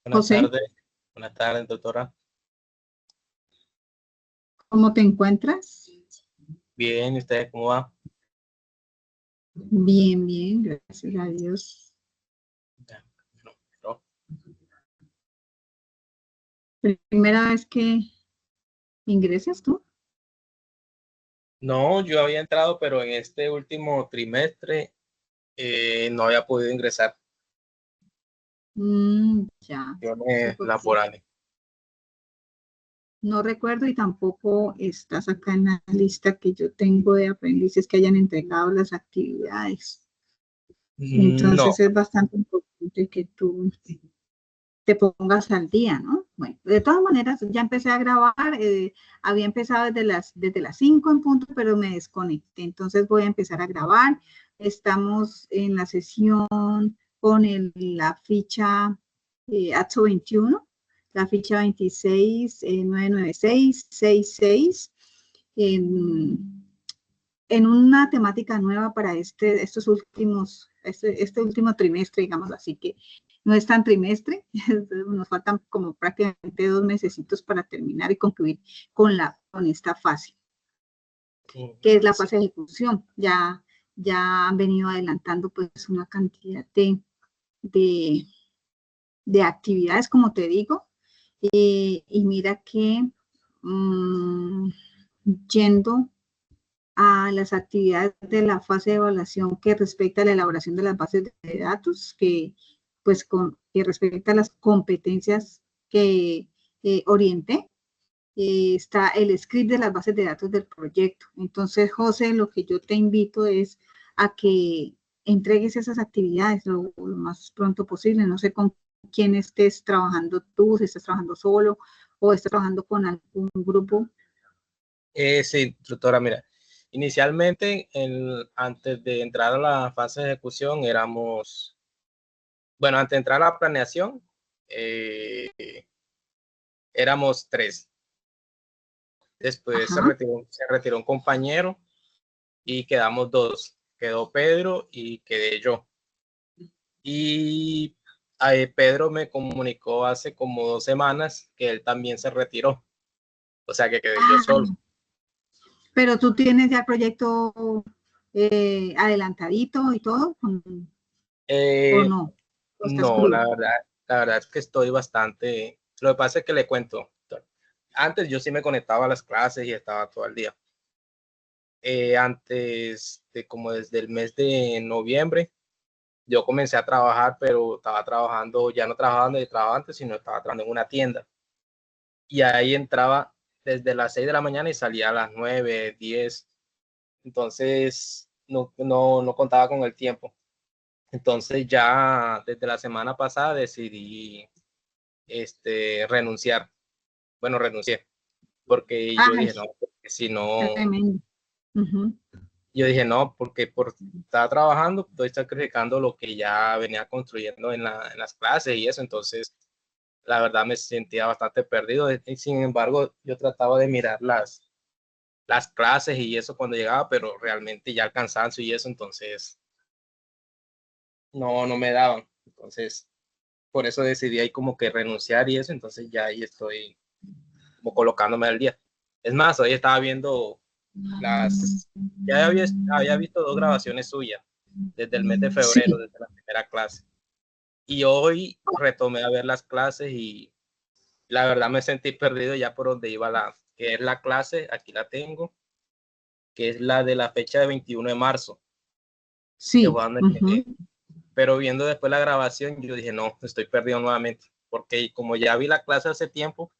Buenas José, tardes. Buenas tardes, doctora. ¿cómo te encuentras? Bien, ¿y usted cómo va? Bien, bien, gracias a Dios. Ya, no. ¿Primera vez que ingresas tú? No, yo había entrado, pero en este último trimestre no había podido ingresar. Ya, sí, Cuestiones porque laborales. no recuerdo y tampoco estás acá en la lista que yo tengo de aprendices que hayan entregado las actividades. No, Entonces es bastante importante que tú te pongas al día, ¿no? Bueno, de todas maneras, ya empecé a grabar, había empezado desde las 5 en punto, pero me desconecté, entonces voy a empezar a grabar. Estamos en la sesión con la ficha AXO 21, la ficha 26, 99666, en una temática nueva para este último trimestre, digamos así, que no es tan trimestre, nos faltan como prácticamente 2 mesecitos para terminar y concluir con esta fase, que es la fase de ejecución. Ya han venido adelantando pues una cantidad de, de actividades, como te digo, y mira que yendo a las actividades de la fase de evaluación que respecta a la elaboración de las bases de datos, que respecta a las competencias que orienté, está el script de las bases de datos del proyecto. Entonces, José, lo que yo te invito es a que entregues esas actividades lo más pronto posible. No sé con quién estés trabajando tú, si estás trabajando solo o estás trabajando con algún grupo. Sí, doctora, mira, inicialmente, antes de entrar a la fase de ejecución, antes de entrar a la planeación, eh, éramos 3. Después Ajá. se retiró un compañero y quedamos 2. Quedó Pedro y quedé yo. Y Pedro me comunicó hace como 2 semanas que él también se retiró. O sea que quedé yo solo. Pero tú tienes ya el proyecto adelantadito y todo, ¿o Eh, no? ¿O estás no, crudo? la verdad es que estoy bastante. Lo que pasa es que le cuento. Antes yo sí me conectaba a las clases y estaba todo el día. Antes de como desde el mes de noviembre, yo comencé a trabajar, pero estaba trabajando, ya no trabajaba donde trabajaba antes, sino estaba trabajando en una tienda. Y ahí entraba desde las 6 de la mañana y salía a las 9, 10. Entonces no contaba con el tiempo. Entonces ya desde la semana pasada decidí renunciar. Bueno, renuncié porque yo Ay, dije, no, porque si no, tremendo. Ujú. yo dije, no, porque por estar trabajando estoy sacrificando lo que ya venía construyendo en las clases y eso. Entonces la verdad me sentía bastante perdido. Y sin embargo, yo trataba de mirar las clases y eso cuando llegaba, pero realmente ya el cansancio y eso, entonces no me daban. Entonces, por eso decidí ahí como que renunciar y eso, entonces ya ahí estoy como colocándome al día. Es más, hoy estaba viendo ya había visto 2 grabaciones suyas desde el mes de febrero, Sí, desde la primera clase. Y hoy retomé a ver las clases y la verdad me sentí perdido ya por donde iba que es la clase, aquí la tengo, que es la de la fecha de 21 de marzo, que sí. fue donde Ujú. quedé. Pero viendo después la grabación, yo dije, no, estoy perdido nuevamente, porque como ya vi la clase hace tiempo,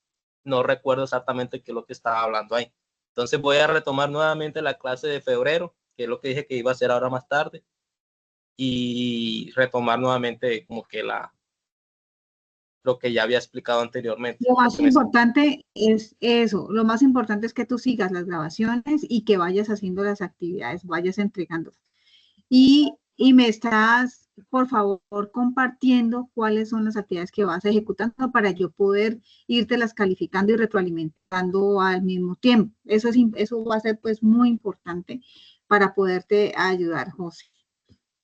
no recuerdo exactamente qué es lo que estaba hablando ahí. Entonces voy a retomar nuevamente la clase de febrero, que es lo que dije que iba a hacer ahora más tarde, y retomar nuevamente como que lo que ya había explicado anteriormente. Lo más Porque me, importante es eso, lo más importante es que tú sigas las grabaciones y que vayas haciendo las actividades, vayas entregando. Y me estás, por favor, compartiendo cuáles son las actividades que vas ejecutando para yo poder irte las calificando y retroalimentando al mismo tiempo. Eso va a ser pues muy importante para poderte ayudar, José.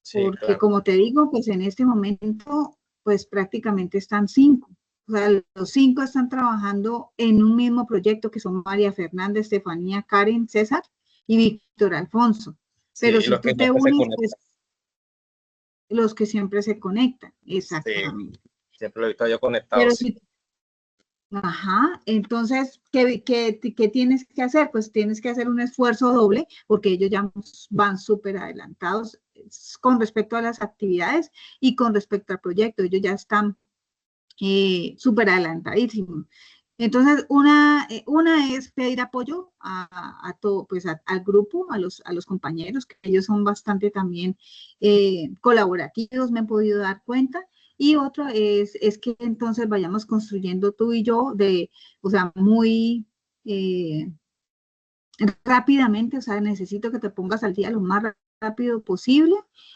sí, Porque claro. como te digo, pues en este momento, pues prácticamente están 5. O sea, los 5 están trabajando en un mismo proyecto que son María Fernanda, Estefanía, Karen, César y Víctor Alfonso. Pero Sí, si los que tú te siempre se unes, pues conectan. los que siempre se conectan, Sí, exactamente. siempre lo he visto yo conectado, Pero sí. si, ajá, entonces, ¿qué tienes que hacer? Pues tienes que hacer un esfuerzo doble porque ellos ya van súper adelantados con respecto a las actividades y con respecto al proyecto. Ellos ya están súper adelantadísimos. Entonces, una es pedir apoyo a todo, pues al grupo, a los compañeros, que ellos son bastante también colaborativos, me he podido dar cuenta. Y otra es que entonces vayamos construyendo tú y yo o sea, muy rápidamente, o sea, necesito que te pongas al día lo más rápido posible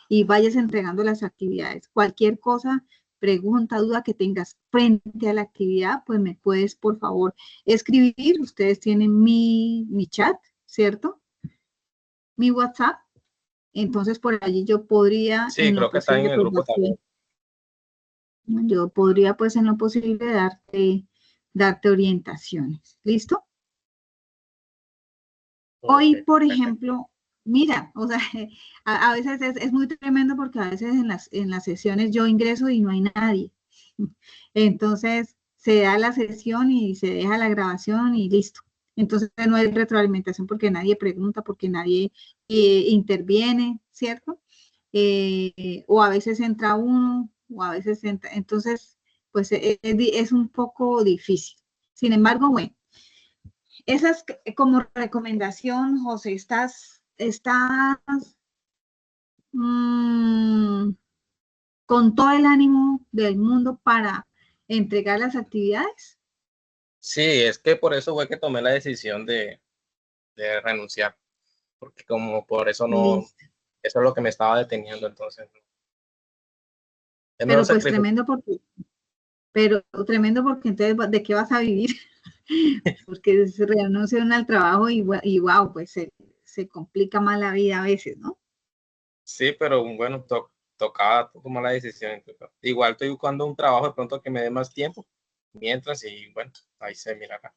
y vayas entregando las actividades. Cualquier cosa, pregunta, duda que tengas frente a la actividad, pues me puedes, por favor, escribir. Ustedes tienen mi chat, ¿cierto? Mi WhatsApp. Entonces, por allí yo podría, Sí, en lo creo que están en posible, el pues grupo también. yo podría, pues en lo posible, darte orientaciones. ¿Listo? Ok, Hoy, por perfecto. ejemplo, mira, o sea, a veces es muy tremendo porque a veces en las sesiones yo ingreso y no hay nadie. Entonces, se da la sesión y se deja la grabación y listo. Entonces, no hay retroalimentación porque nadie pregunta, porque nadie interviene, ¿cierto? O a veces entra uno, o a veces entra. Entonces, pues es un poco difícil. Sin embargo, bueno. Esa es como recomendación, José. Estás mm, con todo el ánimo del mundo para entregar las actividades. Sí, es que por eso fue que tomé la decisión de renunciar, porque como por eso no, Listo. eso es lo que me estaba deteniendo, entonces es mejor Pero pues sacrificar. tremendo porque entonces, ¿de qué vas a vivir? Porque se renuncian al trabajo y wow, pues se complica más la vida a veces, ¿no? Sí, pero bueno, tocaba tomar la decisión. Igual estoy buscando un trabajo de pronto que me dé más tiempo, mientras, y bueno, ahí se mirará.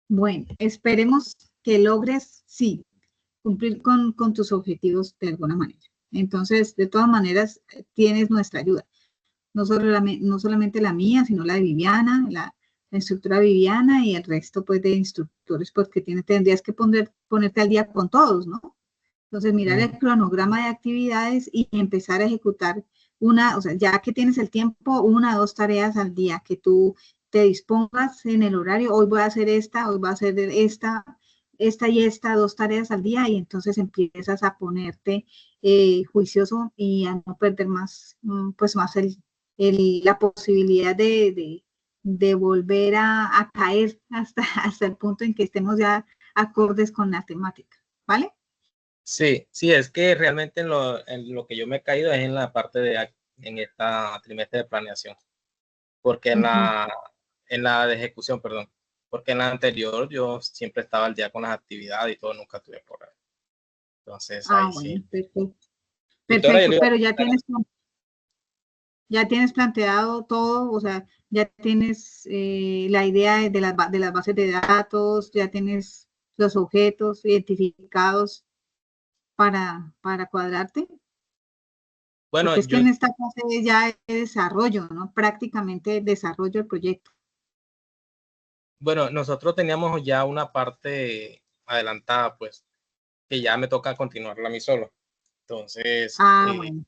Bueno, esperemos que logres, sí, cumplir con tus objetivos de alguna manera. Entonces, de todas maneras, tienes nuestra ayuda. No solamente la mía, sino la de Viviana, la instructora Viviana y el resto pues de instructores, porque tendrías que ponerte al día con todos, ¿no? Entonces, mirar el cronograma de actividades y empezar a ejecutar o sea, ya que tienes el tiempo, 1 o 2 tareas al día, que tú te dispongas en el horario, hoy voy a hacer esta, hoy voy a hacer esta y esta, 2 tareas al día, y entonces empiezas a ponerte juicioso y a no perder más, pues más la posibilidad de volver a caer hasta el punto en que estemos ya acordes con la temática, ¿vale? Sí, sí, es que realmente en lo que yo me he caído es en la parte en esta trimestre de planeación, porque Ujú. en la de ejecución, perdón, porque en la anterior yo siempre estaba al día con las actividades y todo, nunca tuve por ahí. Entonces Ah, ahí sí. bueno, perfecto. Victoria, yo le Perfecto, iba a pero comentar, ya tienes planteado todo, o sea, ya tienes la idea de las bases de datos, ya tienes los objetos identificados para cuadrarte, bueno, porque es que en esta fase ya es desarrollo, ¿no? Prácticamente desarrollo del proyecto. bueno, nosotros teníamos ya una parte adelantada, pues, que ya me toca continuarla a mí solo. Entonces, Ah, bueno,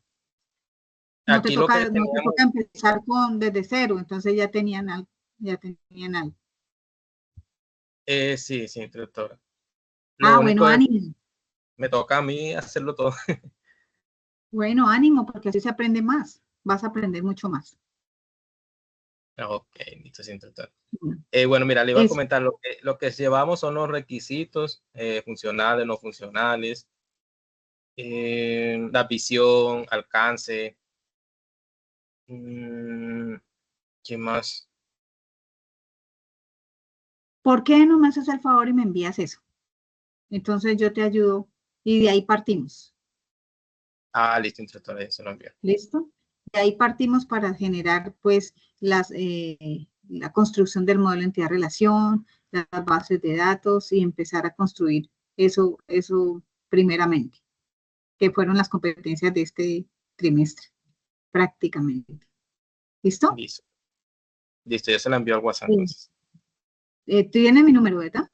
aquí lo que no te teníamos, toca empezar desde cero, entonces ya tenían algo. sí, sí, instructora. Lo Ah, bueno, único es, ánimo. me toca a mí hacerlo todo. Bueno, ánimo, porque así se aprende más. Vas a aprender mucho más. Ok, listo, sí, instructora. Bueno, Bueno, mira, le iba a eso. comentar, lo que llevamos son los requisitos funcionales, no funcionales, la visión, alcance, mm, ¿qué más? ¿Por qué no me haces el favor y me envías eso? Entonces yo te ayudo y de ahí partimos. Ah, listo, instructora, ya se lo envío. ¿Listo? de ahí partimos para generar pues la construcción del modelo de entidad-relación, las bases de datos y empezar a construir eso primeramente, que fueron las competencias de este trimestre, prácticamente. ¿Listo? Listo. Listo, ya se la envió al WhatsApp Sí. entonces. ¿Tiene mi número, verdad?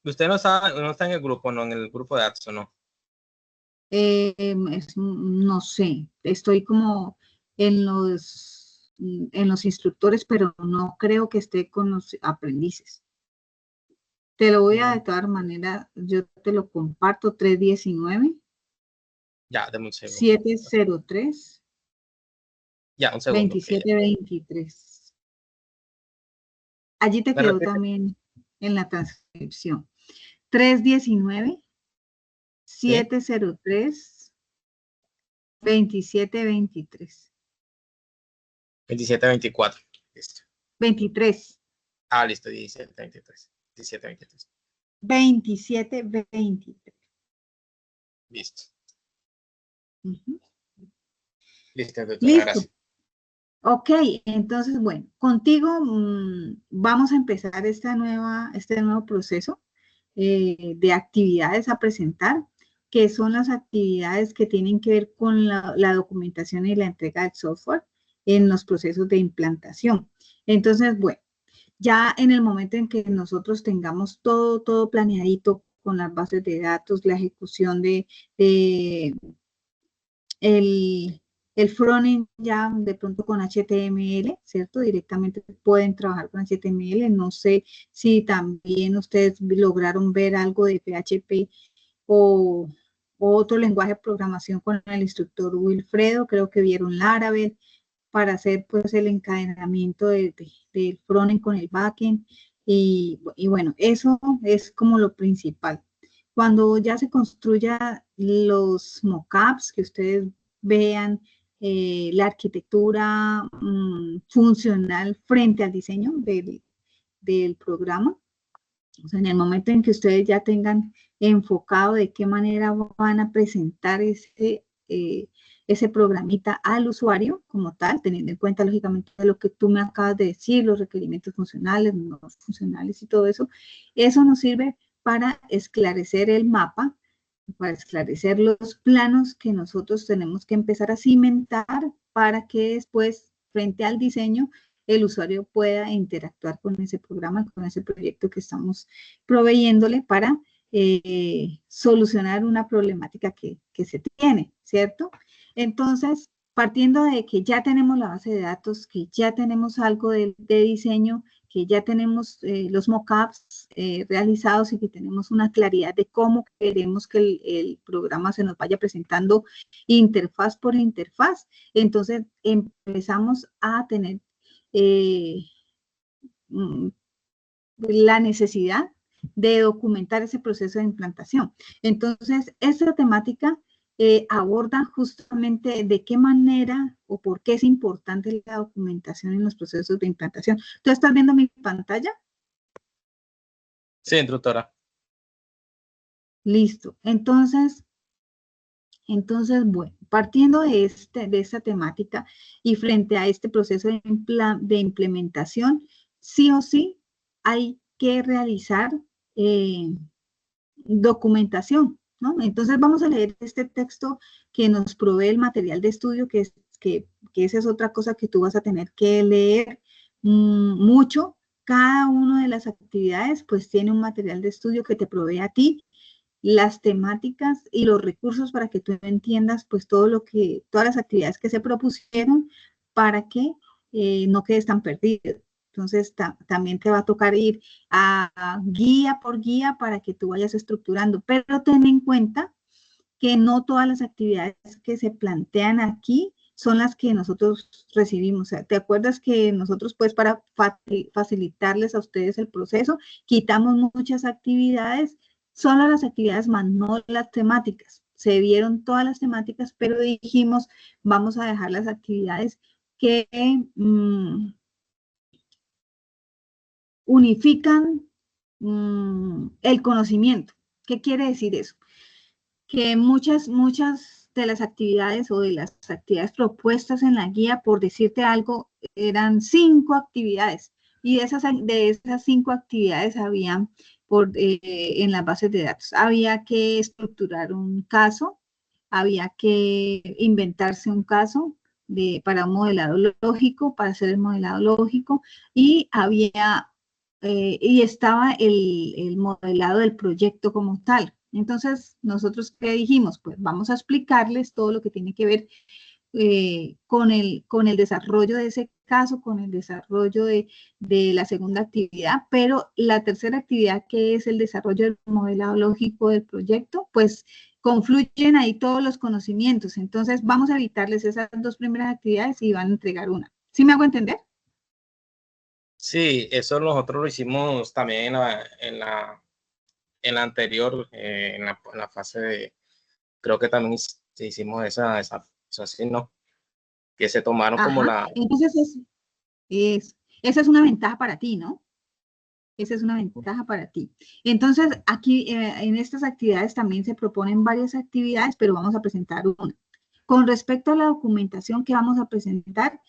Usted no está en el grupo, ¿no? En el grupo de datos, ¿o no? No sé, estoy como en los instructores, pero no creo que esté con los aprendices. Te lo voy a, de todas maneras, yo te lo comparto, 319. Ya, deme un segundo. 703. Ya, un segundo. 2723. Allí te ¿Me quedó repite? también en la transcripción. 319 Sí, 703 2723. 2724. Listo. 23. Ah, listo, 1723. 1723. 2723. Listo. Ujú. Listo, doctora, Listo. gracias. Ok, entonces, bueno, contigo vamos a empezar este nuevo proceso de actividades a presentar, que son las actividades que tienen que ver con la documentación y la entrega del software en los procesos de implantación. Entonces, bueno, ya en el momento en que nosotros tengamos todo planeadito con las bases de datos, la ejecución de el frontend ya de pronto con HTML, ¿cierto? Directamente pueden trabajar con HTML. No sé si también ustedes lograron ver algo de PHP o otro lenguaje de programación con el instructor Wilfredo. Creo que vieron Laravel para hacer pues el encadenamiento del frontend con el backend. Y bueno, eso es como lo principal. Cuando ya se construya los mockups, que ustedes vean la arquitectura funcional frente al diseño del programa, o sea, en el momento en que ustedes ya tengan enfocado de qué manera van a presentar ese programita al usuario como tal, teniendo en cuenta lógicamente lo que tú me acabas de decir, los requerimientos funcionales, no funcionales y todo eso, eso nos sirve para esclarecer el mapa, para esclarecer los planos que nosotros tenemos que empezar a cimentar para que después, frente al diseño, el usuario pueda interactuar con ese programa, con ese proyecto que estamos proveyéndole para solucionar una problemática que se tiene, ¿cierto? Entonces, partiendo de que ya tenemos la base de datos, que ya tenemos algo de diseño, que ya tenemos los mockups realizados y que tenemos una claridad de cómo queremos que el programa se nos vaya presentando interfaz por interfaz, entonces empezamos a tener la necesidad de documentar ese proceso de implantación. Entonces, esta temática aborda justamente de qué manera o por qué es importante la documentación en los procesos de implantación. ¿Tú estás viendo mi pantalla? Sí, instructora. Listo. Entonces, bueno, partiendo de esta temática y frente a este proceso de implementación, sí o sí hay que realizar documentación, ¿no? Entonces vamos a leer este texto que nos provee el material de estudio, que esa es otra cosa que tú vas a tener que leer mucho. Cada una de las actividades pues tiene un material de estudio que te provee a ti las temáticas y los recursos para que tú entiendas pues todas las actividades que se propusieron para que no quedes tan perdido. Entonces también te va a tocar ir a guía por guía para que tú vayas estructurando, pero ten en cuenta que no todas las actividades que se plantean aquí son las que nosotros recibimos. O sea, ¿te acuerdas que nosotros, pues, para facilitarles a ustedes el proceso, quitamos muchas actividades, solo las actividades más no las temáticas? Se vieron todas las temáticas, pero dijimos, vamos a dejar las actividades que unifican el conocimiento. ¿Qué quiere decir eso? Que muchas las actividades o de las actividades propuestas en la guía, por decirte algo, eran 5 actividades. Y de esas 5 actividades habían en las bases de datos. Había que estructurar un caso, había que inventarse un caso para un modelado lógico, para hacer el modelado lógico, y estaba el modelado del proyecto como tal. Entonces, nosotros, ¿qué dijimos? Pues vamos a explicarles todo lo que tiene que ver con el desarrollo de ese caso, con el desarrollo de la segunda actividad, pero la tercera actividad, que es el desarrollo del modelado lógico del proyecto, pues confluyen ahí todos los conocimientos. Entonces, vamos a evitarles esas 2 primeras actividades y van a entregar una. ¿Sí me hago entender? Sí, eso nosotros lo hicimos también en la anterior, en la fase de, creo que también hicimos esa así, ¿no? Que se tomaron como Ajá. Entonces, esa es una ventaja para ti, ¿no? Esa es una ventaja para ti. Entonces, aquí en estas actividades también se proponen varias actividades, pero vamos a presentar una. Con respecto a la documentación que vamos a presentar,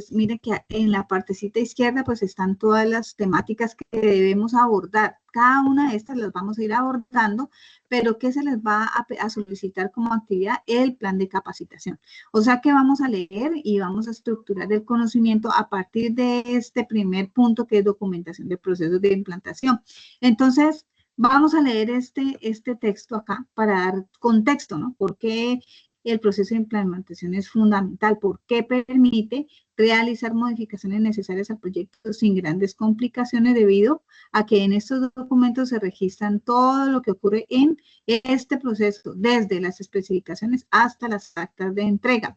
mire que en la partecita izquierda pues están todas las temáticas que debemos abordar. Cada una de estas las vamos a ir abordando, pero ¿qué se les va a solicitar como actividad? El plan de capacitación. O sea que vamos a leer y vamos a estructurar el conocimiento a partir de este primer punto, que es documentación de procesos de implantación. Entonces, vamos a leer este texto acá para dar contexto, ¿no? ¿Por qué el proceso de implementación es fundamental? ¿Por qué permite realizar modificaciones necesarias al proyecto sin grandes complicaciones, debido a que en estos documentos se registran todo lo que ocurre en este proceso, desde las especificaciones hasta las actas de entrega?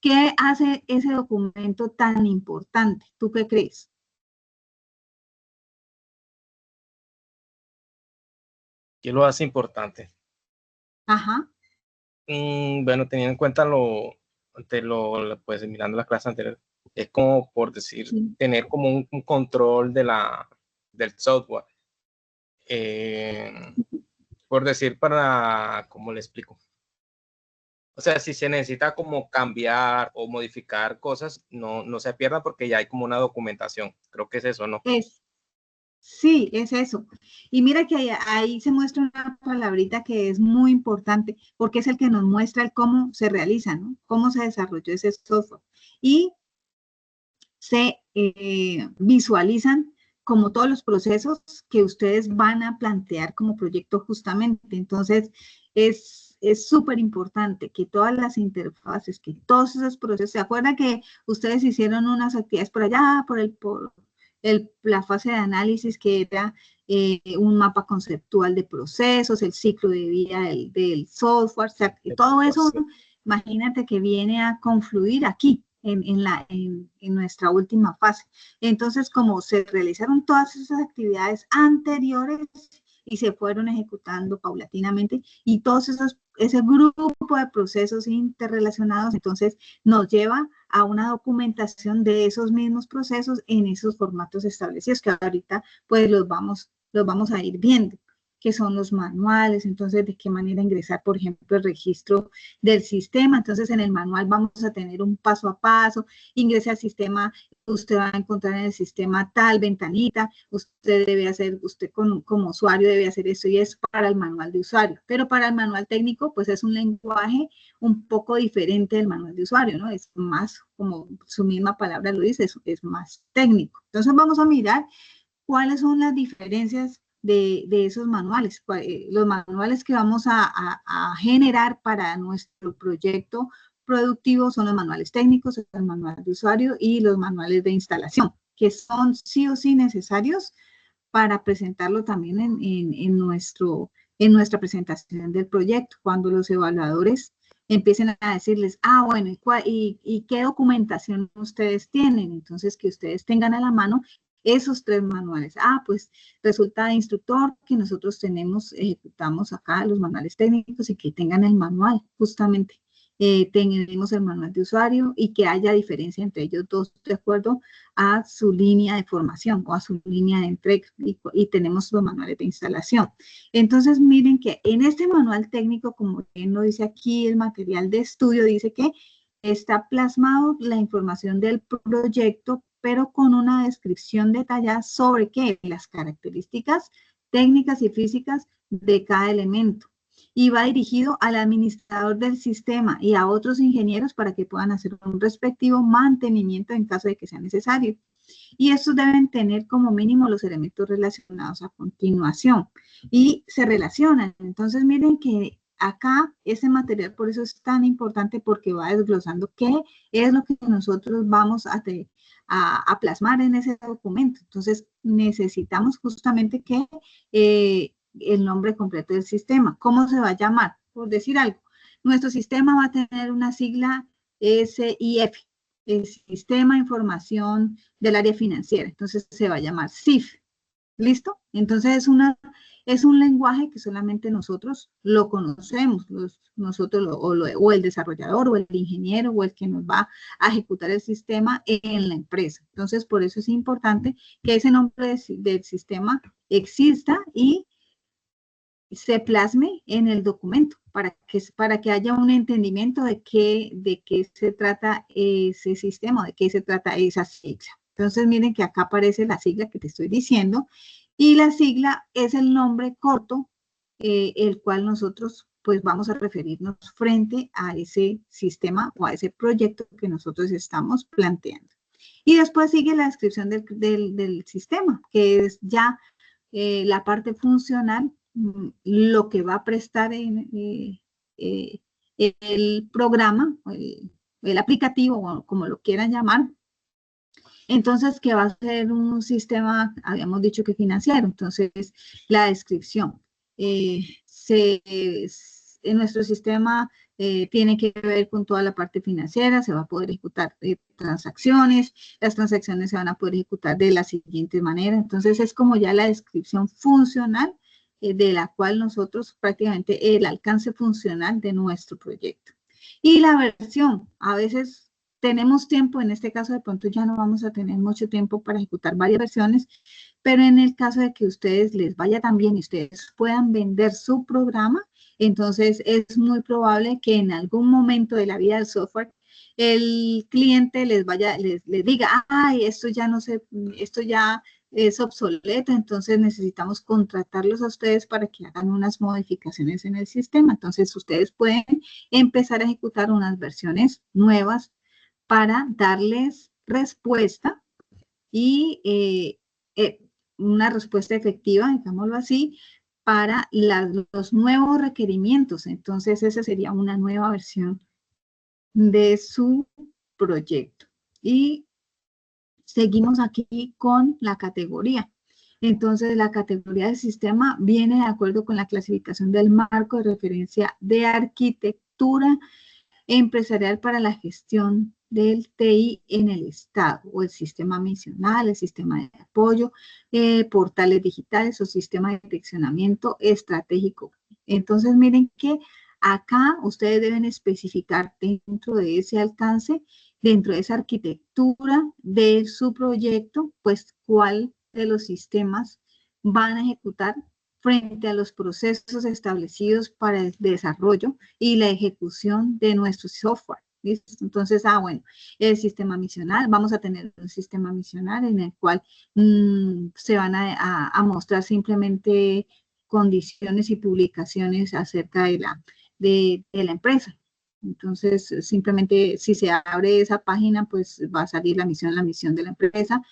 ¿Qué hace ese documento tan importante? ¿Tú qué crees? ¿Qué lo hace importante? Ajá. Bueno, teniendo en cuenta pues mirando la clase anterior, es como por decir, Sí. tener como un control del software. Por decir, ¿cómo le explico? O sea, si se necesita como cambiar o modificar cosas, no se pierda porque ya hay como una documentación. Creo que es eso, ¿no? Sí, es eso. Y mira que ahí se muestra una palabrita que es muy importante, porque es el que nos muestra el cómo se realiza, ¿no? Cómo se desarrolló ese software. Y se visualizan como todos los procesos que ustedes van a plantear como proyecto justamente. Entonces, es súper importante que todas las interfaces, que todos esos procesos, ¿se acuerdan que ustedes hicieron unas actividades por allá, la fase de análisis, que era un mapa conceptual de procesos, el ciclo de vida del software? O sea, todo eso, imagínate que viene a confluir aquí en nuestra última fase. Entonces, como se realizaron todas esas actividades anteriores y se fueron ejecutando paulatinamente, y ese grupo de procesos interrelacionados, entonces nos lleva a una documentación de esos mismos procesos en esos formatos establecidos, que ahorita pues los vamos a ir viendo, que son los manuales. Entonces, de qué manera ingresar, por ejemplo, el registro del sistema. Entonces, en el manual vamos a tener un paso a paso: ingrese al sistema, usted va a encontrar en el sistema tal ventanita, usted como usuario debe hacer esto y eso, para el manual de usuario. Pero para el manual técnico, pues es un lenguaje un poco diferente del manual de usuario, ¿no? Es más, como su misma palabra lo dice, es más técnico. Entonces, vamos a mirar cuáles son las diferencias de esos manuales. Los manuales que vamos a generar para nuestro proyecto productivo son los manuales técnicos, el manual de usuario y los manuales de instalación, que son sí o sí necesarios para presentarlo también en nuestra presentación del proyecto, cuando los evaluadores empiecen a decirles: bueno, ¿y qué documentación ustedes tienen? Entonces, que ustedes tengan a la mano esos 3 manuales. Pues resulta de instructor que nosotros ejecutamos acá los manuales técnicos, y que tengan el manual justamente tenemos el manual de usuario y que haya diferencia entre ellos dos de acuerdo a su línea de formación o a su línea de entrega y tenemos los manuales de instalación. Entonces miren que en este manual técnico, como bien lo dice aquí el material de estudio, dice que está plasmado la información del proyecto, pero con una descripción detallada sobre qué, las características técnicas y físicas de cada elemento. Y va dirigido al administrador del sistema y a otros ingenieros para que puedan hacer un respectivo mantenimiento en caso de que sea necesario. Y estos deben tener como mínimo los elementos relacionados a continuación y se relacionan. Entonces miren que acá ese material por eso es tan importante porque va desglosando qué es lo que nosotros vamos a plasmar en ese documento. Entonces necesitamos justamente que el nombre completo del sistema. ¿Cómo se va a llamar? Por decir algo, nuestro sistema va a tener una sigla SIF, el Sistema de Información del Área Financiera. Entonces se va a llamar SIF. ¿Listo? Entonces es un lenguaje que solamente nosotros lo conocemos, o el desarrollador, o el ingeniero, o el que nos va a ejecutar el sistema en la empresa. Entonces, por eso es importante que ese nombre del sistema exista y se plasme en el documento para que haya un entendimiento de qué se trata ese sistema, de qué se trata esa sigla. Entonces, miren que acá aparece la sigla que te estoy diciendo y la sigla es el nombre corto, el cual nosotros pues vamos a referirnos frente a ese sistema o a ese proyecto que nosotros estamos planteando. Y después sigue la descripción del sistema, que es ya la parte funcional, lo que va a prestar el programa, el aplicativo, o como lo quieran llamar. Entonces, ¿qué va a ser un sistema? Habíamos dicho que financiero. Entonces, la descripción. En nuestro sistema tiene que ver con toda la parte financiera, se va a poder ejecutar transacciones, las transacciones se van a poder ejecutar de la siguiente manera. Entonces, es como ya la descripción funcional de la cual nosotros prácticamente el alcance funcional de nuestro proyecto. Y la versión, a veces tenemos tiempo, en este caso de pronto ya no vamos a tener mucho tiempo para ejecutar varias versiones, pero en el caso de que ustedes les vaya tan bien y ustedes puedan vender su programa, entonces es muy probable que en algún momento de la vida del software el cliente les diga, ay, esto ya no sé, esto ya es obsoleto, entonces necesitamos contratarlos a ustedes para que hagan unas modificaciones en el sistema. Entonces ustedes pueden empezar a ejecutar unas versiones nuevas para darles respuesta y una respuesta efectiva, digámoslo así, para los nuevos requerimientos. Entonces, esa sería una nueva versión de su proyecto. Y seguimos aquí con la categoría. Entonces, la categoría del sistema viene de acuerdo con la clasificación del marco de referencia de arquitectura empresarial para la gestión del TI en el Estado, o el sistema misional, el sistema de apoyo, portales digitales o sistema de direccionamiento estratégico. Entonces, miren que acá ustedes deben especificar dentro de ese alcance, dentro de esa arquitectura de su proyecto, pues cuál de los sistemas van a ejecutar frente a los procesos establecidos para el desarrollo y la ejecución de nuestro software. ¿Listo? Entonces, bueno, el sistema misional, vamos a tener un sistema misional en el cual se van a mostrar simplemente condiciones y publicaciones acerca de la empresa. Entonces, simplemente si se abre esa página, pues va a salir la misión de la empresa.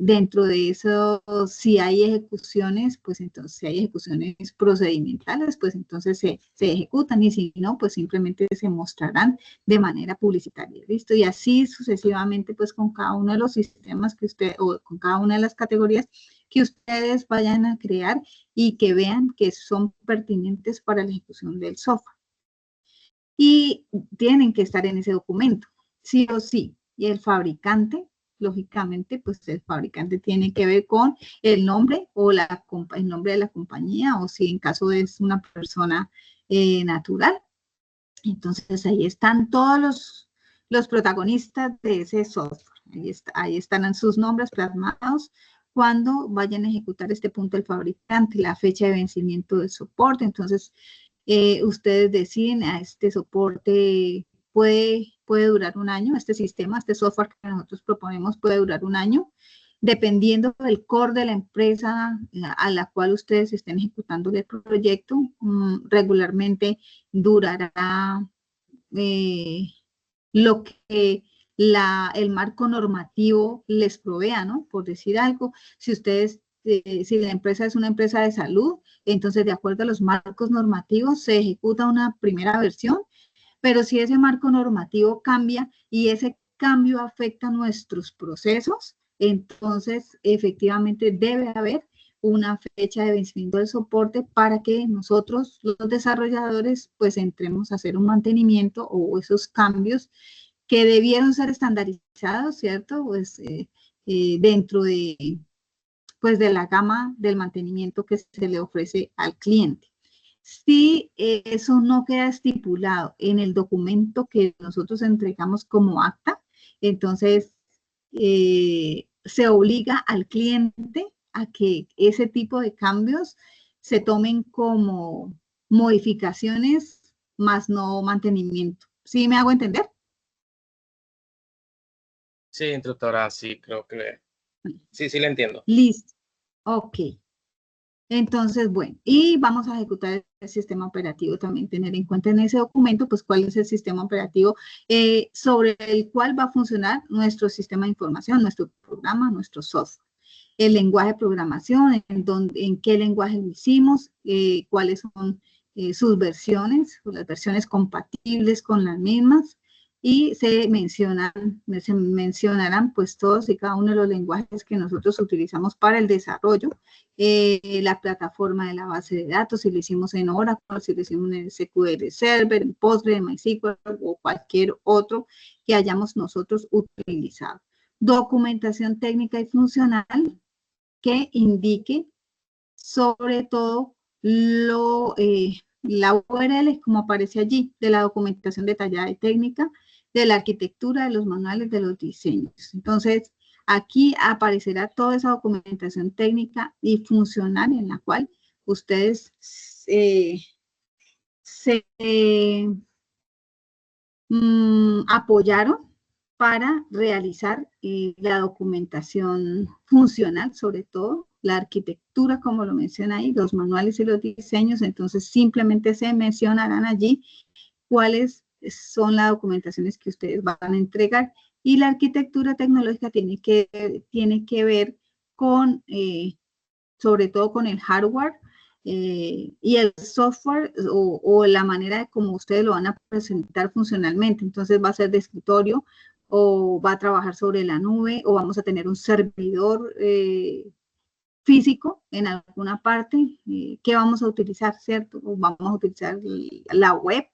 Dentro de eso, si hay ejecuciones, pues entonces, si hay ejecuciones procedimentales, pues entonces se ejecutan, y si no, pues simplemente se mostrarán de manera publicitaria, ¿listo? Y así sucesivamente, pues con cada uno de los sistemas o con cada una de las categorías que ustedes vayan a crear y que vean que son pertinentes para la ejecución del software. Y tienen que estar en ese documento, sí o sí. Y el fabricante, lógicamente, pues el fabricante tiene que ver con el nombre o el nombre de la compañía, o si en caso es una persona natural, Entonces ahí están todos los protagonistas de ese software. Ahí están sus nombres plasmados cuando vayan a ejecutar este punto del fabricante, la fecha de vencimiento del soporte. Entonces ustedes deciden, a este soporte puede durar un año, este sistema, este software que nosotros proponemos puede durar un año, dependiendo del core de la empresa a la cual ustedes estén ejecutando el proyecto. Regularmente durará lo que el marco normativo les provea, ¿no? Por decir algo, si ustedes, si la empresa es una empresa de salud, entonces de acuerdo a los marcos normativos se ejecuta una primera versión, pero si ese marco normativo cambia y ese cambio afecta nuestros procesos, entonces efectivamente debe haber una fecha de vencimiento del soporte para que nosotros, los desarrolladores, pues entremos a hacer un mantenimiento o esos cambios que debieron ser estandarizados, ¿cierto? Pues dentro pues, de la gama del mantenimiento que se le ofrece al cliente. Si eso no queda estipulado en el documento que nosotros entregamos como acta, entonces se obliga al cliente a que ese tipo de cambios se tomen como modificaciones más no mantenimiento. ¿Sí me hago entender? Sí, instructora, sí, creo que sí, sí le entiendo. Listo. Ok. Entonces, bueno, y vamos a ejecutar el sistema operativo también, tener en cuenta en ese documento, pues, cuál es el sistema operativo sobre el cual va a funcionar nuestro sistema de información, nuestro programa, nuestro software. El lenguaje de programación, en qué lenguaje lo hicimos, cuáles son sus versiones, o las versiones compatibles con las mismas, y se mencionarán pues todos y cada uno de los lenguajes que nosotros utilizamos para el desarrollo, la plataforma de la base de datos, si lo hicimos en Oracle, si lo hicimos en SQL Server, en Postgre, en MySQL o cualquier otro que hayamos nosotros utilizado. Documentación técnica y funcional que indique sobre todo la URL, como aparece allí, de la documentación detallada y técnica, de la arquitectura, de los manuales, de los diseños. Entonces, aquí aparecerá toda esa documentación técnica y funcional en la cual ustedes se apoyaron para realizar la documentación funcional, sobre todo la arquitectura, como lo menciona ahí, los manuales y los diseños. Entonces simplemente se mencionarán allí cuáles son las documentaciones que ustedes van a entregar, y la arquitectura tecnológica tiene que ver con, sobre todo con el hardware, y el software o la manera de cómo ustedes lo van a presentar funcionalmente. Entonces va a ser de escritorio o va a trabajar sobre la nube o vamos a tener un servidor físico en alguna parte que vamos a utilizar, ¿cierto? O vamos a utilizar la web,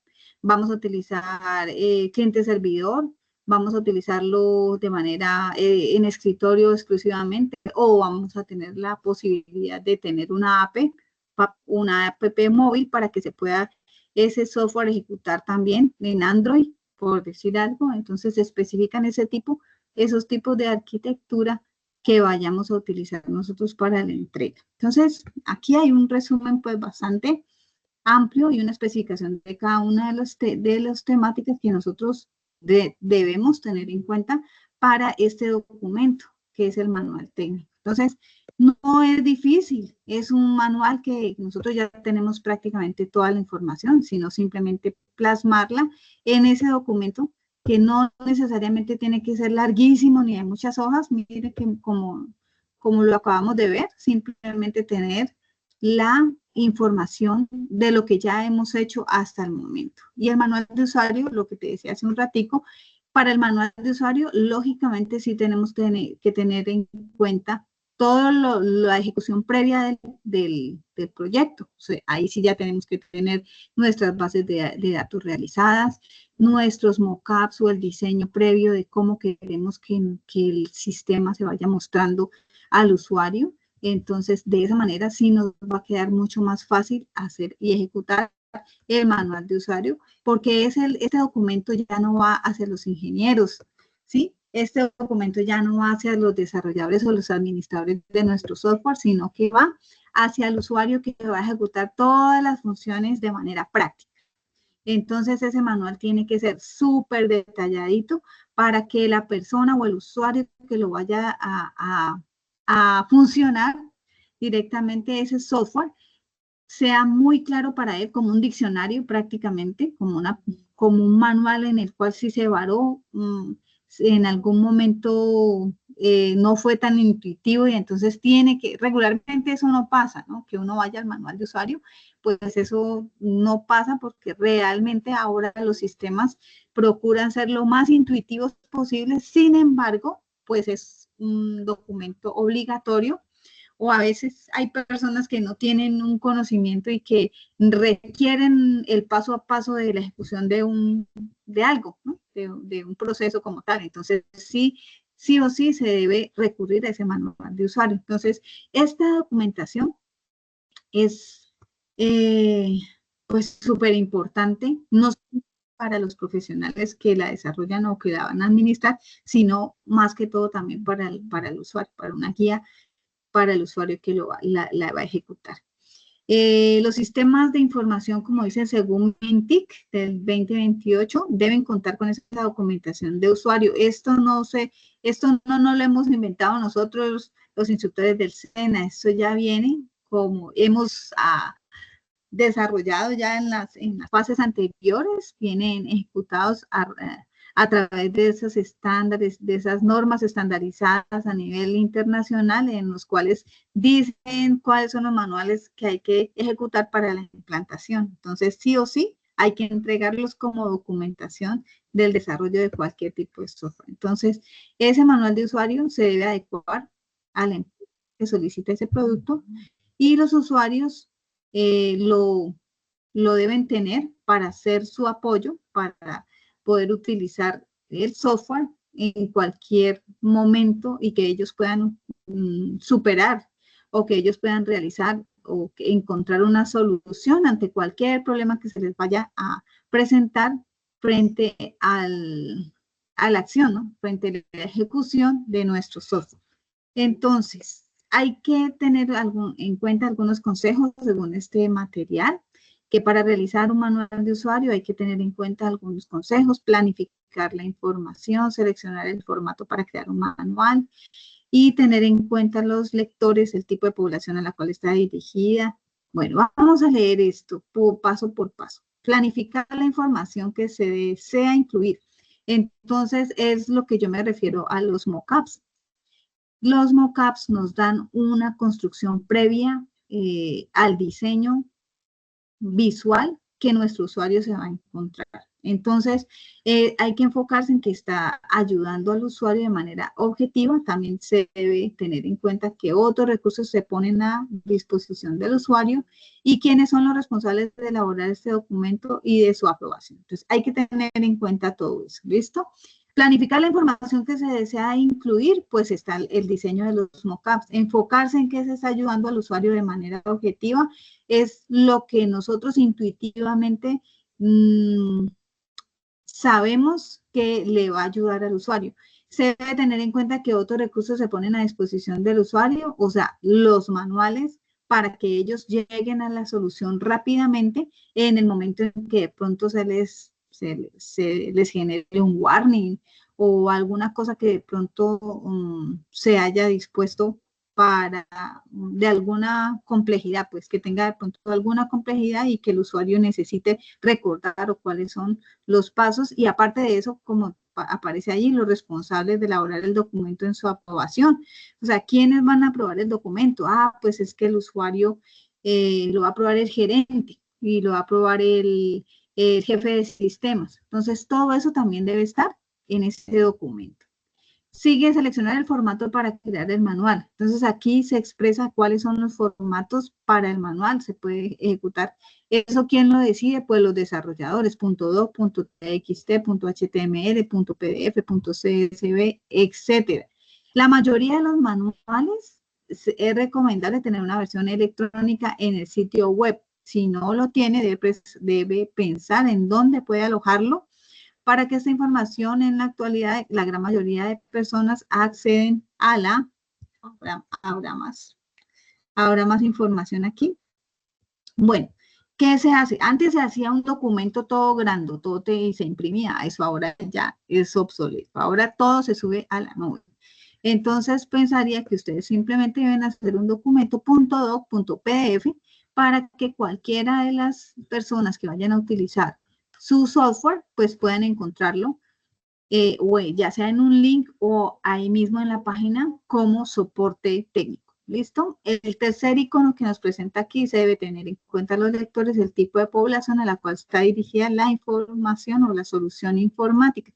vamos a utilizar cliente-servidor, vamos a utilizarlo de manera en escritorio exclusivamente, o vamos a tener la posibilidad de tener una app móvil para que se pueda ese software ejecutar también en Android, por decir algo. Entonces se especifican esos tipos de arquitectura que vayamos a utilizar nosotros para la entrega. Entonces, aquí hay un resumen pues bastante amplio y una especificación de cada una de las temáticas que nosotros debemos tener en cuenta para este documento, que es el manual técnico. Entonces, no es difícil, es un manual que nosotros ya tenemos prácticamente toda la información, sino simplemente plasmarla en ese documento, que no necesariamente tiene que ser larguísimo ni de muchas hojas. Mire que como lo acabamos de ver, simplemente tener la información de lo que ya hemos hecho hasta el momento. Y el manual de usuario, lo que te decía hace un ratico, para el manual de usuario, lógicamente sí tenemos que tener en cuenta toda la ejecución previa del proyecto. O sea, ahí sí ya tenemos que tener nuestras bases de datos realizadas, nuestros mockups o el diseño previo de cómo queremos que el sistema se vaya mostrando al usuario. Entonces, de esa manera sí nos va a quedar mucho más fácil hacer y ejecutar el manual de usuario, porque este documento ya no va hacia los ingenieros, ¿sí? Este documento ya no va hacia los desarrolladores o los administradores de nuestro software, sino que va hacia el usuario que va a ejecutar todas las funciones de manera práctica. Entonces, ese manual tiene que ser súper detalladito para que la persona o el usuario que lo vaya a funcionar directamente ese software sea muy claro para él, como un diccionario prácticamente, como un manual en el cual si se varó, en algún momento no fue tan intuitivo y entonces regularmente eso no pasa, ¿no? Que uno vaya al manual de usuario, pues eso no pasa porque realmente ahora los sistemas procuran ser lo más intuitivos posible. Sin embargo, pues es un documento obligatorio, o a veces hay personas que no tienen un conocimiento y que requieren el paso a paso de la ejecución de algo, ¿no? De un proceso como tal. Entonces, sí o sí se debe recurrir a ese manual de usuario. Entonces, esta documentación es pues súper importante, no solo para los profesionales que la desarrollan o que la van a administrar, sino más que todo también para el usuario, para una guía para el usuario que la va a ejecutar. Los sistemas de información, como dice, según MINTIC del 2028, deben contar con esa documentación de usuario. Esto no lo hemos inventado nosotros, los instructores del SENA. Esto ya viene como hemos desarrollado ya en las fases anteriores, vienen ejecutados a través de esos estándares, de esas normas estandarizadas a nivel internacional, en los cuales dicen cuáles son los manuales que hay que ejecutar para la implantación. Entonces, sí o sí, hay que entregarlos como documentación del desarrollo de cualquier tipo de software. Entonces, ese manual de usuario se debe adecuar a la empresa que solicita ese producto y los usuarios lo deben tener para hacer su apoyo, para poder utilizar el software en cualquier momento y que ellos puedan superar o que ellos puedan realizar o encontrar una solución ante cualquier problema que se les vaya a presentar frente a la acción, ¿no? Frente a la ejecución de nuestro software. Entonces, hay que tener en cuenta algunos consejos según este material, que para realizar un manual de usuario hay que tener en cuenta algunos consejos, planificar la información, seleccionar el formato para crear un manual y tener en cuenta los lectores, el tipo de población a la cual está dirigida. Bueno, vamos a leer esto paso por paso. Planificar la información que se desea incluir. Entonces, es lo que yo me refiero a los mockups. Los mockups nos dan una construcción previa al diseño visual que nuestro usuario se va a encontrar. Entonces, hay que enfocarse en que está ayudando al usuario de manera objetiva. También se debe tener en cuenta que otros recursos se ponen a disposición del usuario y quiénes son los responsables de elaborar este documento y de su aprobación. Entonces, hay que tener en cuenta todo eso. ¿Listo? Planificar la información que se desea incluir, pues está el diseño de los mockups. Enfocarse en que se está ayudando al usuario de manera objetiva es lo que nosotros intuitivamente sabemos que le va a ayudar al usuario. Se debe tener en cuenta que otros recursos se ponen a disposición del usuario, o sea, los manuales, para que ellos lleguen a la solución rápidamente en el momento en que de pronto se les genere un warning o alguna cosa que de pronto se haya dispuesto de alguna complejidad, pues que tenga de pronto alguna complejidad y que el usuario necesite recordar o cuáles son los pasos. Y aparte de eso, como aparece allí, los responsables de elaborar el documento en su aprobación. O sea, ¿quiénes van a aprobar el documento? Pues es que el usuario lo va a aprobar el gerente y lo va a aprobar el jefe de sistemas. Entonces, todo eso también debe estar en ese documento. Sigue seleccionar el formato para crear el manual. Entonces, aquí se expresa cuáles son los formatos para el manual. Se puede ejecutar. ¿Eso quién lo decide? Pues los desarrolladores. .doc, .txt, .html, .pdf, .csv, etc. La mayoría de los manuales es recomendable tener una versión electrónica en el sitio web. Si no lo tiene, debe pensar en dónde puede alojarlo para que esta información en la actualidad, la gran mayoría de personas acceden a la, habrá más información aquí. Bueno, ¿qué se hace? Antes se hacía un documento todo grandotote y se imprimía. Eso ahora ya es obsoleto. Ahora todo se sube a la nube. Entonces pensaría que ustedes simplemente deben hacer un documento .doc.pdf para que cualquiera de las personas que vayan a utilizar su software, pues puedan encontrarlo, o ya sea en un link o ahí mismo en la página como soporte técnico. ¿Listo? El tercer icono que nos presenta aquí se debe tener en cuenta los lectores, el tipo de población a la cual está dirigida la información o la solución informática.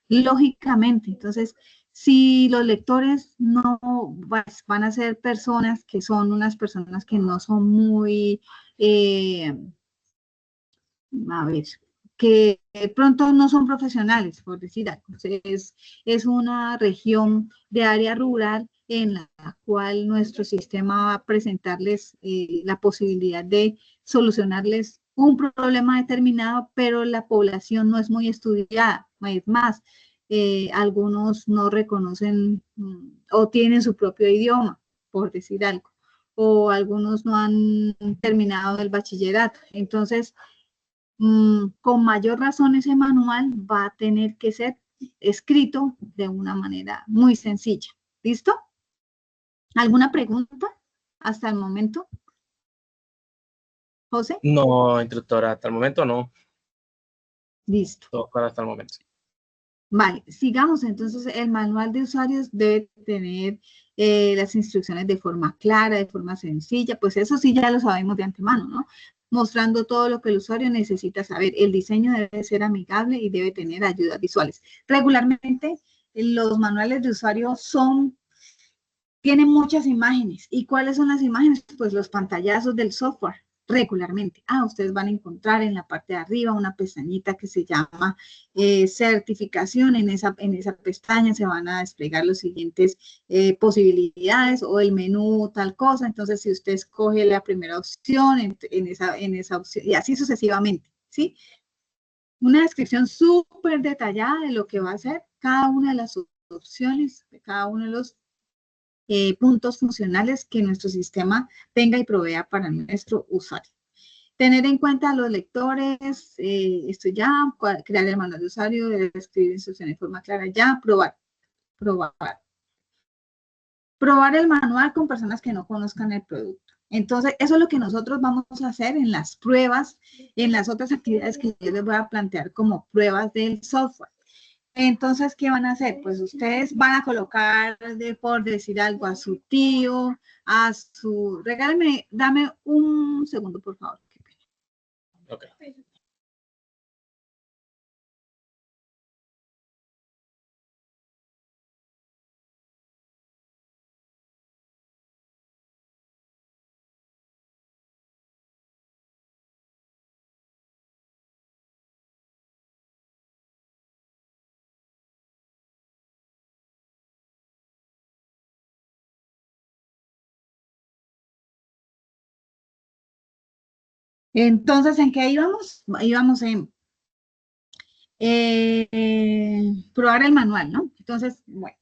Lógicamente, entonces, si los lectores no van a ser personas que son unas personas que no son muy, a ver, que de pronto no son profesionales, por decir algo. Es una región de área rural en la cual nuestro sistema va a presentarles la posibilidad de solucionarles un problema determinado, pero la población no es muy estudiada. Es más, algunos no reconocen o tienen su propio idioma, por decir algo, o algunos no han terminado el bachillerato. Entonces, con mayor razón ese manual va a tener que ser escrito de una manera muy sencilla. ¿Listo? ¿Alguna pregunta hasta el momento? José. No, instructora, hasta el momento no. Listo. Todo claro hasta el momento. Vale, sigamos. Entonces, el manual de usuarios debe tener las instrucciones de forma clara, de forma sencilla. Pues eso sí ya lo sabemos de antemano, ¿no? Mostrando todo lo que el usuario necesita saber. El diseño debe ser amigable y debe tener ayudas visuales. Regularmente, los manuales de usuario tienen muchas imágenes. ¿Y cuáles son las imágenes? Pues los pantallazos del software, regularmente. Ustedes van a encontrar en la parte de arriba una pestañita que se llama certificación. En esa pestaña se van a desplegar los siguientes posibilidades o el menú tal cosa. Entonces, si usted escoge la primera opción, en esa opción, y así sucesivamente, ¿sí? Una descripción súper detallada de lo que va a hacer cada una de las opciones, de cada uno de los puntos funcionales que nuestro sistema tenga y provea para nuestro usuario. Tener en cuenta a los lectores, esto ya, crear el manual de usuario, escribir instrucciones de forma clara, ya, probar el manual con personas que no conozcan el producto. Entonces, eso es lo que nosotros vamos a hacer en las pruebas, en las otras actividades que yo les voy a plantear como pruebas del software. Entonces, ¿qué van a hacer? Pues ustedes van a colocar, por decir algo, a su tío, regálame, dame un segundo, por favor. Ok. Entonces, ¿en qué íbamos? Íbamos en probar el manual, ¿no? Entonces, bueno,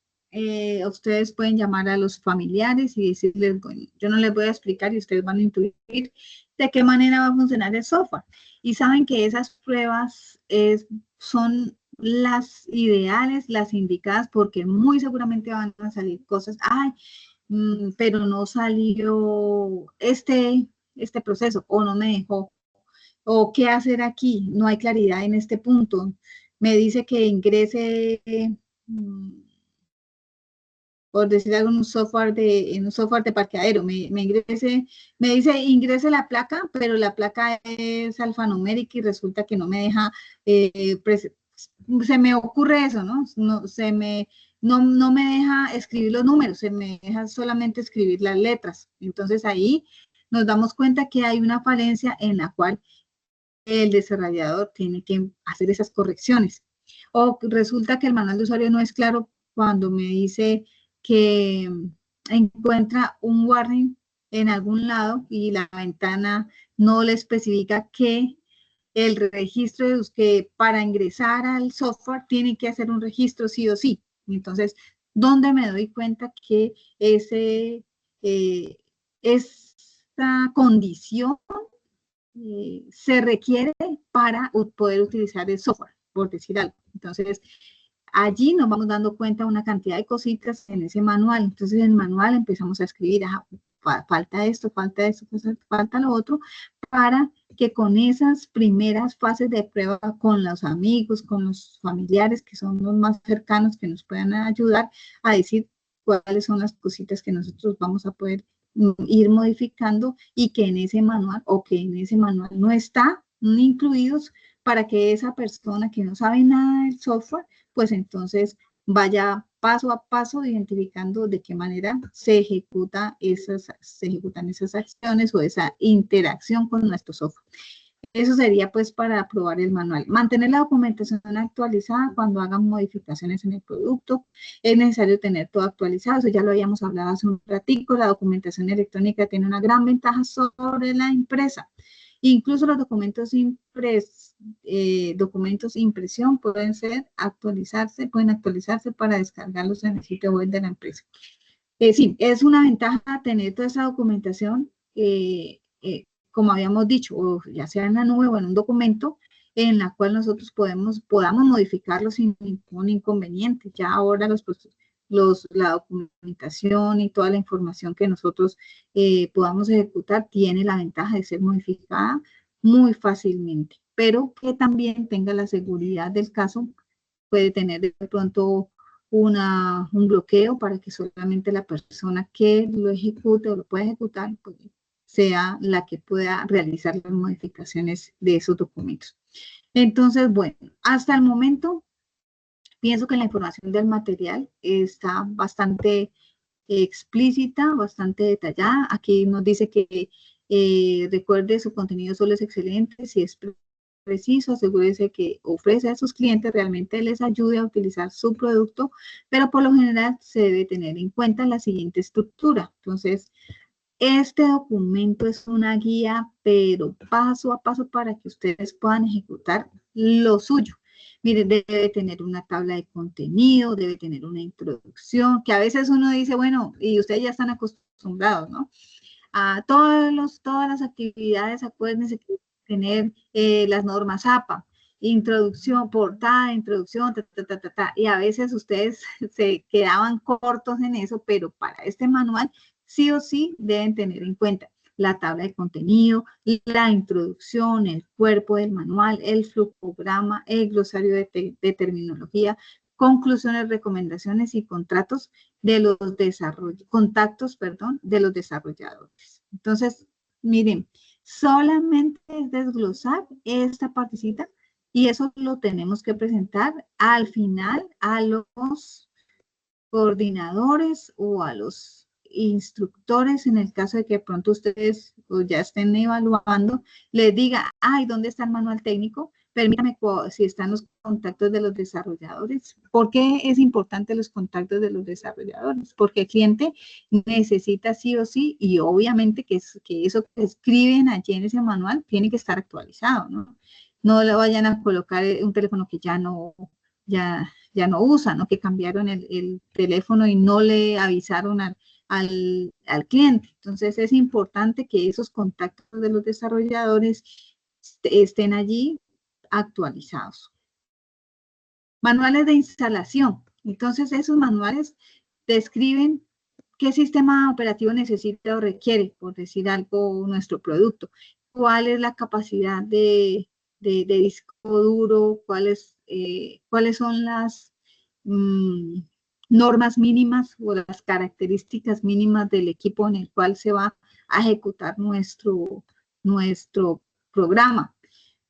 ustedes pueden llamar a los familiares y decirles, bueno, yo no les voy a explicar y ustedes van a intuir de qué manera va a funcionar el software. Y saben que esas pruebas son las ideales, las indicadas, porque muy seguramente van a salir cosas, pero no salió este proceso o no me dejó. ¿O qué hacer aquí? No hay claridad en este punto. Me dice que ingrese, por decir algo, en un software de parqueadero. Me dice ingrese la placa, pero la placa es alfanumérica y resulta que no me deja, se me ocurre eso, ¿no? No me deja escribir los números, se me deja solamente escribir las letras. Entonces ahí nos damos cuenta que hay una falencia en la cual el desarrollador tiene que hacer esas correcciones. O resulta que el manual de usuario no es claro cuando me dice que encuentra un warning en algún lado y la ventana no le especifica que el registro de que para ingresar al software tiene que hacer un registro sí o sí. Entonces, ¿dónde me doy cuenta que esta condición se requiere para poder utilizar el software, por decir algo? Entonces, allí nos vamos dando cuenta de una cantidad de cositas en ese manual. Entonces, en el manual empezamos a escribir, falta esto, falta lo otro, para que con esas primeras fases de prueba con los amigos, con los familiares que son los más cercanos, que nos puedan ayudar a decir cuáles son las cositas que nosotros vamos a poder ir modificando y que en ese manual o que en ese manual no está incluidos, para que esa persona que no sabe nada del software, pues entonces vaya paso a paso identificando de qué manera se ejecutan esas acciones o esa interacción con nuestro software. Eso sería pues para aprobar el manual. Mantener la documentación actualizada cuando hagan modificaciones en el producto. Es necesario tener todo actualizado, eso ya lo habíamos hablado hace un ratico. La documentación electrónica tiene una gran ventaja sobre la impresa. Incluso los documentos impresión pueden actualizarse para descargarlos en el sitio web de la empresa. Sí, es una ventaja tener toda esa documentación, como habíamos dicho, o ya sea en la nube o en un documento, en la cual nosotros podamos modificarlo sin ningún inconveniente. Ya ahora la documentación y toda la información que nosotros podamos ejecutar tiene la ventaja de ser modificada muy fácilmente, pero que también tenga la seguridad del caso. Puede tener de pronto un bloqueo para que solamente la persona que lo ejecute o lo pueda ejecutar pues, sea la que pueda realizar las modificaciones de esos documentos. Entonces, bueno, hasta el momento pienso que la información del material está bastante explícita, bastante detallada. Aquí nos dice que recuerde su contenido solo es excelente, si es preciso, asegúrese que ofrece a sus clientes realmente les ayude a utilizar su producto, pero por lo general se debe tener en cuenta la siguiente estructura. Entonces, este documento es una guía, pero paso a paso para que ustedes puedan ejecutar lo suyo. Miren, debe tener una tabla de contenido, debe tener una introducción, que a veces uno dice, bueno, y ustedes ya están acostumbrados, ¿no? A todas las actividades, acuérdense que tener las normas APA, introducción, portada, introducción, y a veces ustedes se quedaban cortos en eso, pero para este manual sí o sí deben tener en cuenta la tabla de contenido, la introducción, el cuerpo del manual, el flujograma, el glosario de terminología, conclusiones, recomendaciones y contactos de los desarrolladores. Entonces, miren, solamente es desglosar esta partecita y eso lo tenemos que presentar al final a los coordinadores o a los instructores, en el caso de que pronto ustedes ya estén evaluando, les diga, ay, ¿dónde está el manual técnico? Permítame si están los contactos de los desarrolladores. ¿Por qué es importante los contactos de los desarrolladores? Porque el cliente necesita sí o sí, y obviamente que eso que escriben allí en ese manual tiene que estar actualizado, ¿no? No le vayan a colocar un teléfono que ya no usan, ¿no? Que cambiaron el teléfono y no le avisaron al cliente. Entonces es importante que esos contactos de los desarrolladores estén allí actualizados. Manuales de instalación. Entonces esos manuales describen qué sistema operativo necesita o requiere, por decir algo, nuestro producto. ¿Cuál es la capacidad de disco duro? ¿Cuáles son las normas mínimas o las características mínimas del equipo en el cual se va a ejecutar nuestro programa?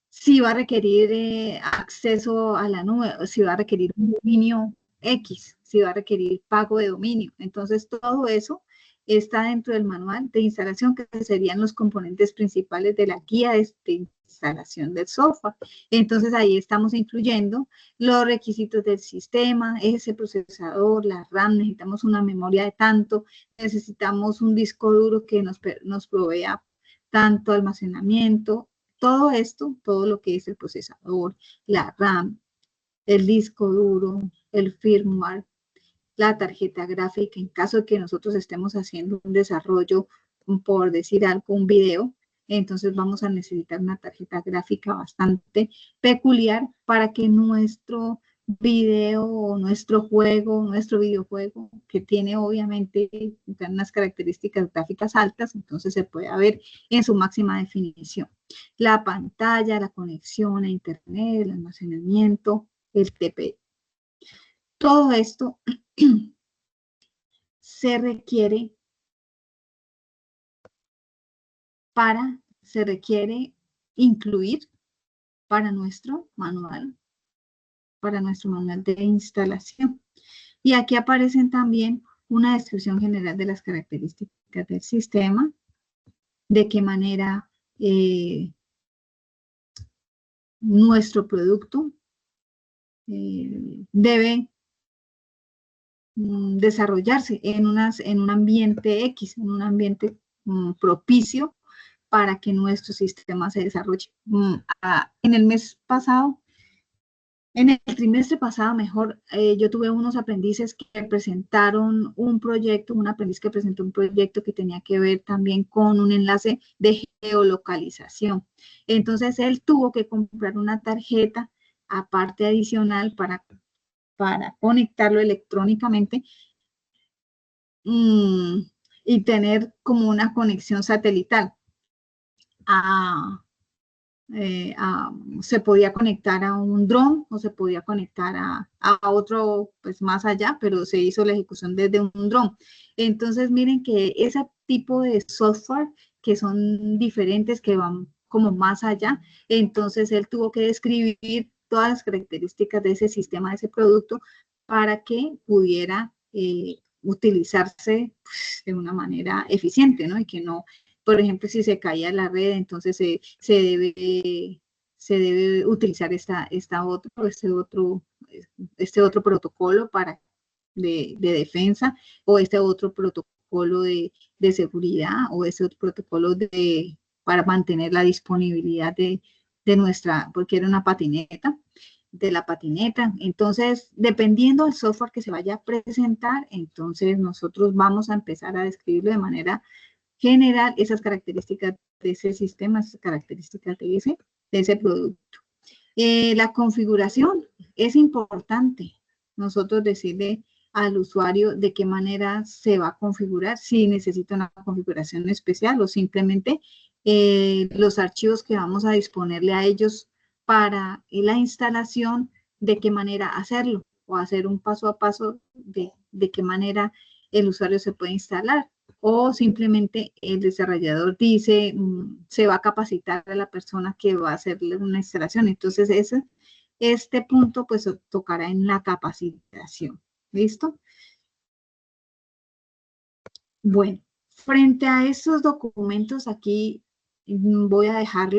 Si va a requerir acceso a la nube, si va a requerir un dominio X, si va a requerir pago de dominio. Entonces, todo eso está dentro del manual de instalación, que serían los componentes principales de la guía de instalación del software. Entonces, ahí estamos incluyendo los requisitos del sistema, ese procesador, la RAM, necesitamos una memoria de tanto, necesitamos un disco duro que nos provea tanto almacenamiento, todo esto, todo lo que es el procesador, la RAM, el disco duro, el firmware, la tarjeta gráfica, en caso de que nosotros estemos haciendo un desarrollo, por decir algo, un video, entonces vamos a necesitar una tarjeta gráfica bastante peculiar para que nuestro video o nuestro juego, nuestro videojuego, que tiene obviamente unas características gráficas altas, entonces se puede ver en su máxima definición. La pantalla, la conexión a internet, el almacenamiento, el TPI. Todo esto se requiere incluir para nuestro manual de instalación. Y aquí aparecen también una descripción general de las características del sistema, de qué manera nuestro producto debe desarrollarse en un ambiente X, en un ambiente propicio para que nuestro sistema se desarrolle. En el mes pasado, en el trimestre pasado, mejor, yo tuve unos aprendices que presentaron un proyecto, un aprendiz que presentó un proyecto que tenía que ver también con un enlace de geolocalización. Entonces, él tuvo que comprar una tarjeta aparte adicional para conectarlo electrónicamente y tener como una conexión satelital. Se podía conectar a un dron o se podía conectar a otro, pues más allá, pero se hizo la ejecución desde un dron. Entonces, miren que ese tipo de software que son diferentes, que van como más allá, entonces él tuvo que describir todas las características de ese sistema, de ese producto, para que pudiera utilizarse pues, de una manera eficiente, ¿no? Y que no, por ejemplo, si se caía la red, entonces se debe utilizar este otro protocolo de defensa, o este otro protocolo de seguridad, o este otro protocolo para mantener la disponibilidad de nuestra, porque era una patineta, de la patineta. Entonces, dependiendo del software que se vaya a presentar, entonces nosotros vamos a empezar a describirlo de manera general, esas características de ese sistema, esas características de ese producto. La configuración es importante. Nosotros decirle al usuario de qué manera se va a configurar, si necesita una configuración especial o simplemente los archivos que vamos a disponerle a ellos para la instalación, de qué manera hacerlo, o hacer un paso a paso de qué manera el usuario se puede instalar. O simplemente el desarrollador dice, se va a capacitar a la persona que va a hacerle una instalación. Entonces, este punto pues tocará en la capacitación. ¿Listo? Bueno, frente a estos documentos aquí voy a dejar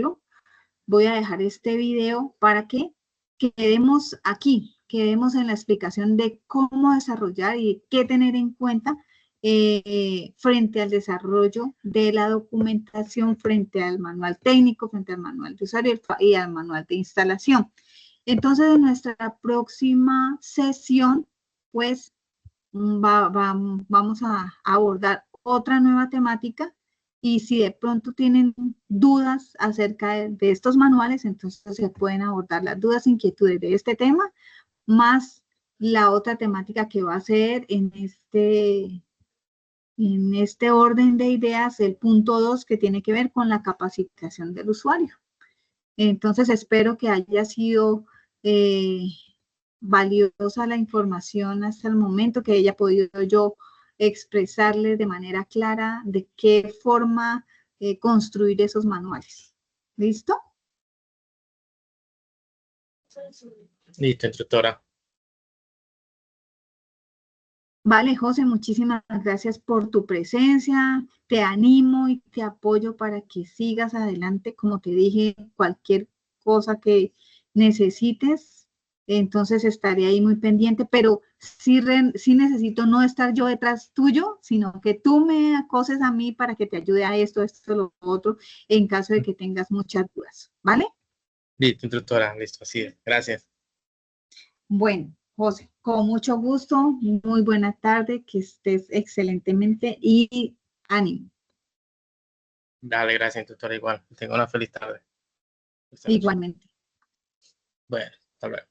este video para que quedemos aquí, quedemos en la explicación de cómo desarrollar y qué tener en cuenta frente al desarrollo de la documentación, frente al manual técnico, frente al manual de usuario y al manual de instalación. Entonces, en nuestra próxima sesión, pues, vamos a abordar otra nueva temática, y si de pronto tienen dudas acerca de estos manuales, entonces se pueden abordar las dudas, inquietudes de este tema, más la otra temática que va a ser en este orden de ideas, el punto 2, que tiene que ver con la capacitación del usuario. Entonces, espero que haya sido valiosa la información hasta el momento, que haya podido yo expresarles de manera clara de qué forma construir esos manuales. ¿Listo? Listo, instructora. Vale, José, muchísimas gracias por tu presencia. Te animo y te apoyo para que sigas adelante. Como te dije, cualquier cosa que necesites, Entonces estaré ahí muy pendiente, pero sí necesito no estar yo detrás tuyo, sino que tú me acoses a mí para que te ayude a esto, lo otro, en caso de que tengas muchas dudas, ¿vale? Listo, instructora, listo, así es. Gracias. Bueno, José, con mucho gusto, muy buena tarde, que estés excelentemente y ánimo. Dale, gracias, instructora, igual. Tenga una feliz tarde. Esta noche. Igualmente. Bueno, hasta luego.